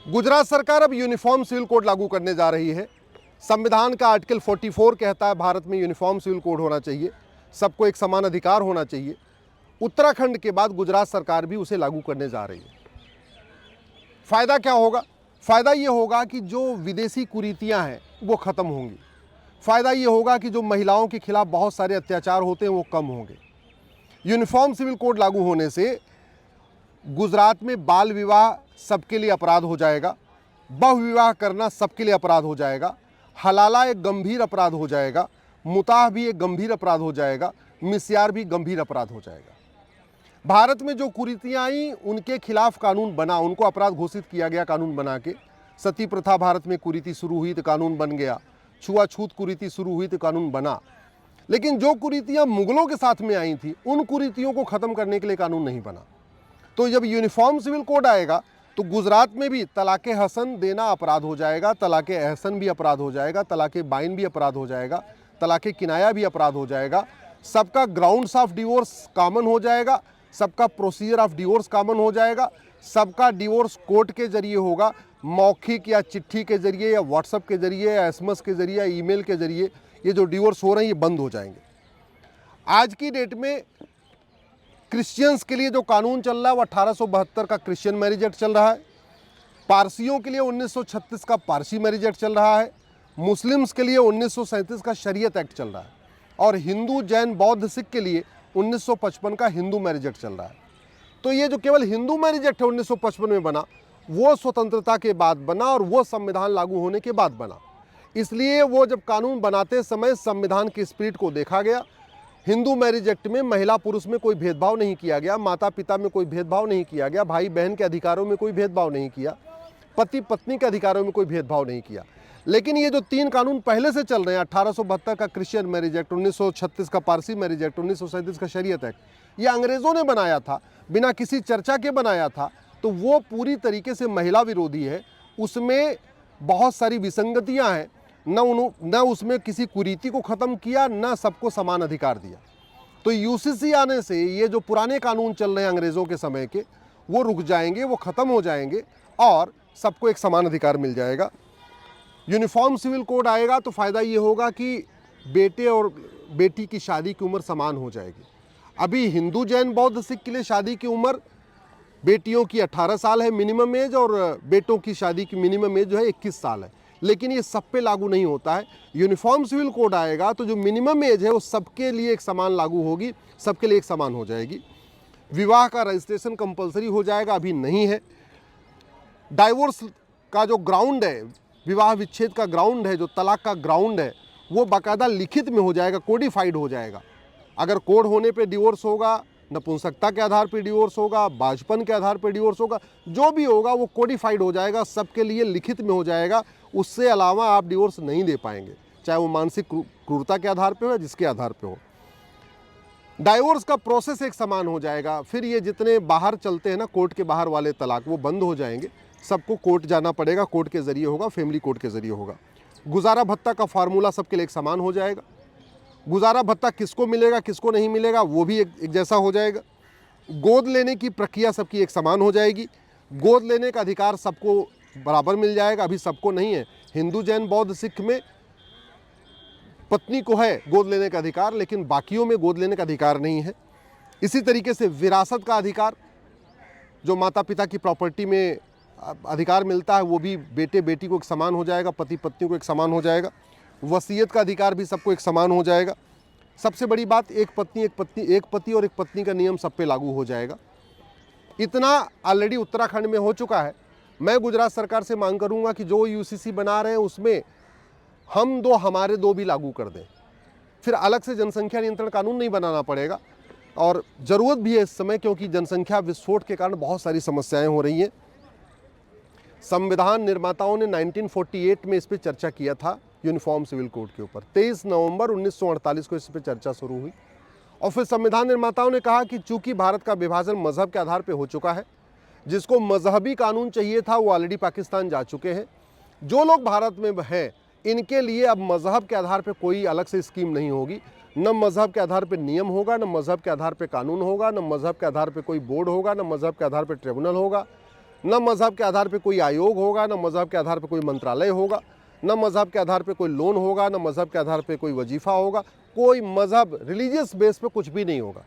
गुजरात सरकार अब uniform civil code लागू करने जा रही है। संविधान का आर्टिकल 44 कहता है भारत में यूनिफॉर्म सिविल कोड होना चाहिए, सबको एक समान अधिकार होना चाहिए। उत्तराखंड के बाद गुजरात सरकार भी उसे लागू करने जा रही है। फ़ायदा क्या होगा? फ़ायदा ये होगा कि जो विदेशी कुरीतियाँ हैं वो ख़त्म होंगी। फ़ायदा ये होगा कि जो महिलाओं के खिलाफ बहुत सारे अत्याचार होते हैं वो कम होंगे। यूनिफॉर्म सिविल कोड लागू होने से गुजरात में बाल विवाह सबके लिए अपराध हो जाएगा, बहु विवाह करना सबके लिए अपराध हो जाएगा, हलाला एक गंभीर अपराध हो जाएगा, मुताह भी एक गंभीर अपराध हो जाएगा, मिस्यार भी गंभीर अपराध हो जाएगा। भारत में जो कुरीतियाँ आई उनके खिलाफ कानून बना, उनको अपराध घोषित किया गया कानून बना के। सती प्रथा भारत में कुरीति शुरू हुई तो कानून बन गया, छुआछूत कुरीति शुरू हुई तो कानून बना। लेकिन जो कुरीतियाँ मुगलों के साथ में आई थी उन कुरीतियों को ख़त्म करने के लिए कानून नहीं बना। तो जब यूनिफॉर्म सिविल कोड आएगा तो गुजरात में भी तलाक़े हसन देना अपराध हो जाएगा, तलाक़े एहसन भी अपराध हो जाएगा, तलाक़े बाइन भी अपराध हो जाएगा, तलाक़े किनाया भी अपराध हो जाएगा। सबका ग्राउंड्स ऑफ डिवोर्स कॉमन हो जाएगा, सबका प्रोसीजर ऑफ डिवोर्स कॉमन हो जाएगा, सबका डिवोर्स कोर्ट के जरिए होगा, मौखिक या चिट्ठी के जरिए या व्हाट्सएप के जरिए या एसएमएस के जरिए या ईमेल के जरिए ये जो डिवोर्स हो रहे हैं ये बंद हो जाएंगे। आज की डेट में क्रिश्चियंस के लिए जो कानून चल रहा है वो 1872 का क्रिश्चियन मैरिज एक्ट चल रहा है। पारसियों के लिए 1936 का पारसी मैरिज एक्ट चल रहा है। मुस्लिम्स के लिए 1937 का शरीयत एक्ट चल रहा है। और हिंदू, जैन, बौद्ध, सिख के लिए 1955 का हिंदू मैरिज एक्ट चल रहा है। तो ये जो केवल हिंदू मैरिज एक्ट है 1955 में बना, वो स्वतंत्रता के बाद बना और वो संविधान लागू होने के बाद बना। इसलिए वो जब कानून बनाते समय संविधान की स्पिरिट को देखा गया। हिंदू मैरिज एक्ट में महिला पुरुष में कोई भेदभाव नहीं किया गया, माता पिता में कोई भेदभाव नहीं किया गया, भाई बहन के अधिकारों में कोई भेदभाव नहीं किया, पति पत्नी के अधिकारों में कोई भेदभाव नहीं किया। लेकिन ये जो तीन कानून पहले से चल रहे हैं, 1872 का क्रिश्चियन मैरिज एक्ट, 1936 का पारसी मैरिज एक्ट, 1937 का शरीयत एक्ट, ये अंग्रेज़ों ने बनाया था, बिना किसी चर्चा के बनाया था। तो वो पूरी तरीके से महिला विरोधी है। उसमें बहुत सारी विसंगतियाँ हैं। न उसमें किसी कुरीति को ख़त्म किया, न सबको समान अधिकार दिया। तो यूसीसी आने से ये जो पुराने कानून चल रहे हैं अंग्रेज़ों के समय के, वो रुक जाएंगे, वो ख़त्म हो जाएंगे और सबको एक समान अधिकार मिल जाएगा। यूनिफॉर्म सिविल कोड आएगा तो फ़ायदा ये होगा कि बेटे और बेटी की शादी की उम्र समान हो जाएगी। अभी हिंदू, जैन, बौद्ध, सिख के लिए शादी की उम्र बेटियों की 18 साल है मिनिमम एज, और बेटों की शादी की मिनिमम एज जो है 21 साल है। लेकिन ये सब पे लागू नहीं होता है। यूनिफॉर्म सिविल कोड आएगा तो जो मिनिमम एज है वो सबके लिए एक समान लागू होगी, सबके लिए एक समान हो जाएगी। विवाह का रजिस्ट्रेशन कंपलसरी हो जाएगा, अभी नहीं है। डाइवोर्स का जो ग्राउंड है, विवाह विच्छेद का ग्राउंड है, जो तलाक का ग्राउंड है, वो बाकायदा लिखित में हो जाएगा, कोडिफाइड हो जाएगा। अगर कोड होने पे डिवोर्स होगा, नपुंसकता के आधार पे डिवोर्स होगा, बाझपन के आधार पे डिवोर्स होगा, जो भी होगा वो कोडिफाइड हो जाएगा, सबके लिए लिखित में हो जाएगा। उससे अलावा आप डिवोर्स नहीं दे पाएंगे, चाहे वो मानसिक क्रूरता के आधार पे हो या जिसके आधार पे हो। डाइवोर्स का प्रोसेस एक समान हो जाएगा। फिर ये जितने बाहर चलते हैं ना, कोर्ट के बाहर वाले तलाक, वो बंद हो जाएंगे। सबको कोर्ट जाना पड़ेगा, कोर्ट के ज़रिए होगा, फैमिली कोर्ट के ज़रिए होगा। गुजारा भत्ता का फार्मूला सबके लिए एक समान हो जाएगा। गुजारा भत्ता किसको मिलेगा, किसको नहीं मिलेगा, वो भी एक जैसा हो जाएगा। गोद लेने की प्रक्रिया सबकी एक समान हो जाएगी। गोद लेने का अधिकार सबको बराबर मिल जाएगा, अभी सबको नहीं है। हिंदू, जैन, बौद्ध, सिख में पत्नी को है गोद लेने का अधिकार, लेकिन बाकियों में गोद लेने का अधिकार नहीं है। इसी तरीके से विरासत का अधिकार, जो माता पिता की प्रॉपर्टी में अधिकार मिलता है, वो भी बेटे बेटी को एक समान हो जाएगा, पति पत्नी को एक समान हो जाएगा। वसीयत का अधिकार भी सबको एक समान हो जाएगा। सबसे बड़ी बात, एक पति और एक पत्नी का नियम सब पे लागू हो जाएगा। इतना ऑलरेडी उत्तराखंड में हो चुका है। मैं गुजरात सरकार से मांग करूंगा कि जो यूसीसी बना रहे हैं उसमें हम दो हमारे दो भी लागू कर दें। फिर अलग से जनसंख्या नियंत्रण कानून नहीं बनाना पड़ेगा। और ज़रूरत भी है इस समय, क्योंकि जनसंख्या विस्फोट के कारण बहुत सारी समस्याएं हो रही हैं। संविधान निर्माताओं ने 1948 में इस पर चर्चा किया था, यूनिफॉर्म सिविल कोड के ऊपर। 23 नवंबर 1948 को इस पर चर्चा शुरू हुई और फिर संविधान निर्माताओं ने कहा कि चूंकि भारत का विभाजन मजहब के आधार पर हो चुका है, जिसको मजहबी कानून चाहिए था वो ऑलरेडी पाकिस्तान जा चुके हैं। जो लोग भारत में हैं इनके लिए अब मजहब के आधार पर कोई अलग से स्कीम नहीं होगी। न मजहब के आधार पर नियम होगा, न मजहब के आधार पर कानून होगा, न मजहब के आधार पर कोई बोर्ड होगा, न मजहब के आधार पर ट्रिब्यूनल होगा, न मज़हब के आधार पे कोई आयोग होगा, न मज़हब के आधार पे कोई मंत्रालय होगा, न मज़हब के आधार पे कोई लोन होगा, न मज़हब के आधार पे कोई वजीफ़ा होगा, कोई मज़हब रिलीजियस बेस पे कुछ भी नहीं होगा।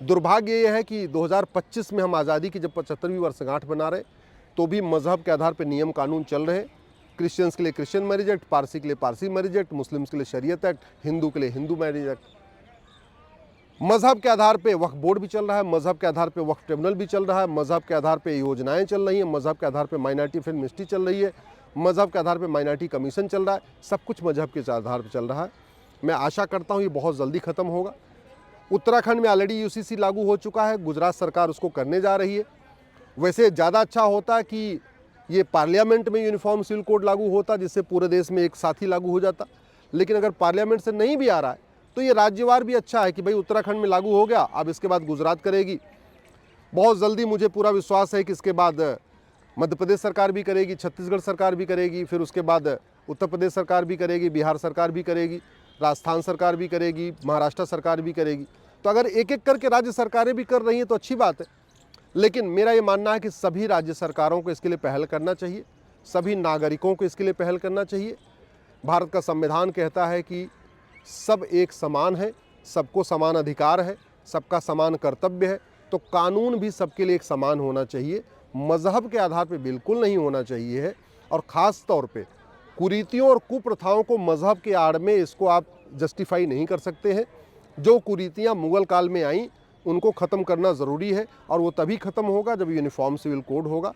दुर्भाग्य ये है कि 2025 में हम आज़ादी की जब 75वीं वर्षगांठ बना रहे तो भी मज़हब के आधार पे नियम कानून चल रहे। क्रिश्चियंस के लिए क्रिश्चियन मैरिज एक्ट, पारसी के लिए पारसी मैरिज एक्ट, मुस्लिम्स के लिए शरीयत एक्ट, हिंदू के लिए हिंदू मैरिज एक्ट। मज़हब के आधार पे वक्फ बोर्ड भी चल रहा है, मज़हब के आधार पे वक्फ ट्रिब्यूनल भी चल रहा है, मज़हब के आधार पे योजनाएं चल रही हैं, मज़हब के आधार पे माइनॉरिटी अफेयर मिनिस्ट्री चल रही है, मज़हब के आधार पे माइनॉरिटी कमीशन चल रहा है। सब कुछ मज़हब के आधार पर चल रहा है। मैं आशा करता हूँ ये बहुत जल्दी ख़त्म होगा। उत्तराखंड में ऑलरेडी यूसीसी लागू हो चुका है, गुजरात सरकार उसको करने जा रही है। वैसे ज़्यादा अच्छा होता कि ये पार्लियामेंट में यूनिफॉर्म सिविल कोड लागू होता, जिससे पूरे देश में एक साथ ही लागू हो जाता। लेकिन अगर पार्लियामेंट से नहीं भी आ रहा है तो ये राज्यवार भी अच्छा है कि भाई उत्तराखंड में लागू हो गया, अब इसके बाद गुजरात करेगी। बहुत जल्दी मुझे पूरा विश्वास है कि इसके बाद मध्य प्रदेश सरकार भी करेगी, छत्तीसगढ़ सरकार भी करेगी, फिर उसके बाद उत्तर प्रदेश सरकार भी करेगी, बिहार सरकार भी करेगी, राजस्थान सरकार भी करेगी, महाराष्ट्र सरकार भी करेगी। तो अगर एक एक करके राज्य सरकारें भी कर रही हैं तो अच्छी बात है। लेकिन मेरा ये मानना है कि सभी राज्य सरकारों को इसके लिए पहल करना चाहिए, सभी नागरिकों को इसके लिए पहल करना चाहिए। भारत का संविधान कहता है कि सब एक समान है, सबको समान अधिकार है, सबका समान कर्तव्य है, तो कानून भी सबके लिए एक समान होना चाहिए, मज़हब के आधार पे बिल्कुल नहीं होना चाहिए है। और ख़ास तौर पे कुरीतियों और कुप्रथाओं को मज़हब के आड़ में इसको आप जस्टिफाई नहीं कर सकते हैं। जो कुरीतियाँ मुग़ल काल में आईं उनको ख़त्म करना ज़रूरी है, और वो तभी ख़त्म होगा जब यूनिफॉर्म सिविल कोड होगा।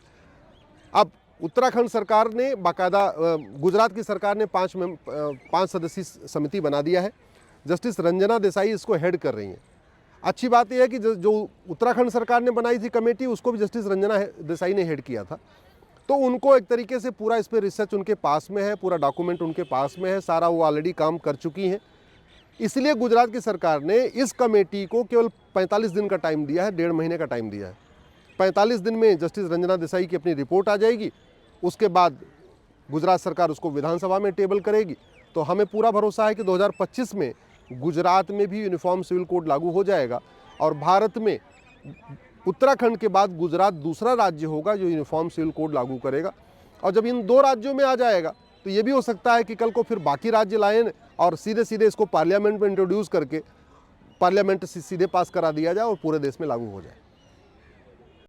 अब उत्तराखंड सरकार ने बाकायदा, गुजरात की सरकार ने 5 सदस्यीय समिति बना दिया है। जस्टिस रंजना देसाई इसको हेड कर रही हैं। अच्छी बात यह है कि जो उत्तराखंड सरकार ने बनाई थी कमेटी, उसको भी जस्टिस रंजना देसाई ने हेड किया था। तो उनको एक तरीके से पूरा इस पर रिसर्च उनके पास में है, पूरा डॉक्यूमेंट उनके पास में है, सारा वो ऑलरेडी काम कर चुकी हैं। इसलिए गुजरात की सरकार ने इस कमेटी को केवल 45 दिन का टाइम दिया है, 1.5 महीने का टाइम दिया है। 45 दिन में जस्टिस रंजना देसाई की अपनी रिपोर्ट आ जाएगी, उसके बाद गुजरात सरकार उसको विधानसभा में टेबल करेगी। तो हमें पूरा भरोसा है कि 2025 में गुजरात में भी यूनिफॉर्म सिविल कोड लागू हो जाएगा, और भारत में उत्तराखंड के बाद गुजरात दूसरा राज्य होगा जो यूनिफॉर्म सिविल कोड लागू करेगा। और जब इन 2 राज्यों में आ जाएगा तो ये भी हो सकता है कि कल को फिर बाकी राज्य लाएं और सीधे सीधे इसको पार्लियामेंट में इंट्रोड्यूस करके पार्लियामेंट से सीधे पास करा दिया जाए और पूरे देश में लागू हो जाए।